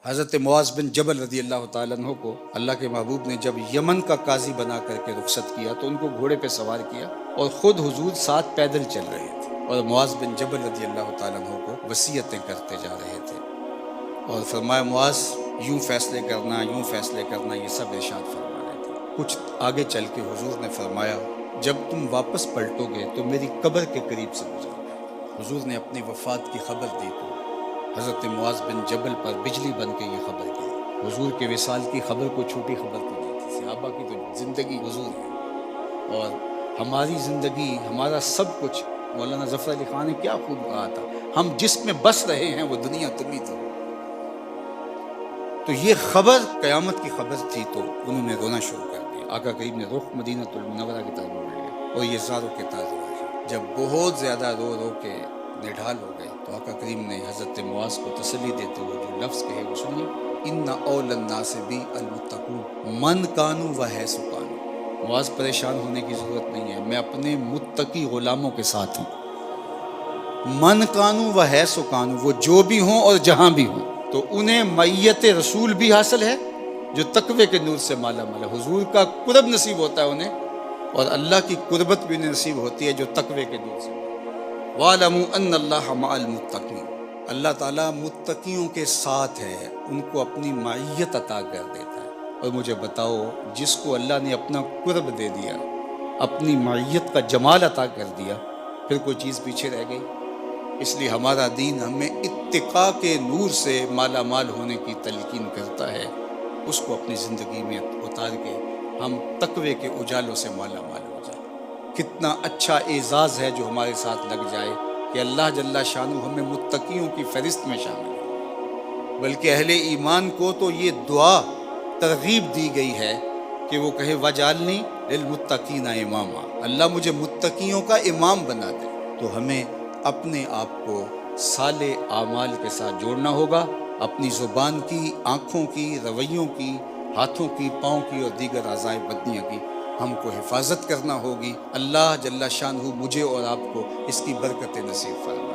حضرت معاذ بن جبل رضی اللہ تعالیٰ عنہ کو اللہ کے محبوب نے جب یمن کا قاضی بنا کر کے رخصت کیا تو ان کو گھوڑے پہ سوار کیا اور خود حضور ساتھ پیدل چل رہے تھے، اور معاذ بن جبل رضی اللہ تعالیٰ عنہ کو وصیتیں کرتے جا رہے تھے، اور فرمایا معاذ یوں فیصلے کرنا، یوں فیصلے کرنا، یہ سب ارشاد فرما رہے تھے۔ کچھ آگے چل کے حضور نے فرمایا جب تم واپس پلٹو گے تو میری قبر کے قریب سے گزرو گے۔ حضور نے اپنی وفات کی خبر دی تو حضرت معاذ بن جبل پر بجلی بن کے یہ خبر گئی۔ حضور کے وصال کی خبر کوئی چھوٹی خبر تو نہیں تھی، صحابہ کی تو زندگی حضور ہے، اور ہماری زندگی، ہمارا سب کچھ۔ مولانا ظفر علی خان نے کیا خوب کہا تھا، ہم جس میں بس رہے ہیں وہ دنیا تم ہی تو یہ خبر قیامت کی خبر تھی، تو انہوں نے رونا شروع کر دیا۔ آقا کریم نے رخ مدینہ المنورہ کی طرف موڑ لیا، اور یہ زاروں کے تاج جب بہت زیادہ رو رو کے نڈھال ہو گئے تو آقا کریم نے حضرت معاذ کو تسلی دیتے ہوئے جو لفظ کہے وہ سنیے، ان اول الناس بی المتقون من کانوا وحیث کانوا۔ معاذ پریشان ہونے کی ضرورت نہیں ہے، میں اپنے متقی غلاموں کے ساتھ ہوں۔ من کانوا وحیث کانوا، وہ جو بھی ہوں اور جہاں بھی ہوں، تو انہیں معیت رسول بھی حاصل ہے جو تقوی کے نور سے مالا مال ہے۔ حضور کا قرب نصیب ہوتا ہے انہیں، اور اللہ کی قربت بھی انہیں نصیب ہوتی ہے جو تقوی کے نور سے۔ وَاعْلَمُوا أَنَّ اللَّهَ مَعَ الْمُتَّقِينَ، اللہ تعالیٰ متقیوں کے ساتھ ہے، ان کو اپنی معیت عطا کر دیتا ہے۔ اور مجھے بتاؤ، جس کو اللہ نے اپنا قرب دے دیا، اپنی معیت کا جمال عطا کر دیا، پھر کوئی چیز پیچھے رہ گئی؟ اس لیے ہمارا دین ہمیں اتقاء کے نور سے مالا مال ہونے کی تلقین کرتا ہے، اس کو اپنی زندگی میں اتار کے ہم تقوی کے اجالوں سے مالا مال ہو جائیں۔ کتنا اچھا اعزاز ہے جو ہمارے ساتھ لگ جائے کہ اللہ جل شانہ ہمیں متقیوں کی فہرست میں شامل ہے۔ بلکہ اہل ایمان کو تو یہ دعا ترغیب دی گئی ہے کہ وہ کہے وَجْعَلْنِی لِلْمُتَّقِینَ اماما، اللہ مجھے متقیوں کا امام بنا دے۔ تو ہمیں اپنے آپ کو صالح اعمال کے ساتھ جوڑنا ہوگا، اپنی زبان کی، آنکھوں کی، رویوں کی، ہاتھوں کی، پاؤں کی اور دیگر اعضاء بدنیہ کی ہم کو حفاظت کرنا ہوگی۔ اللہ جل شانہ مجھے اور آپ کو اس کی برکت نصیب فرمائے۔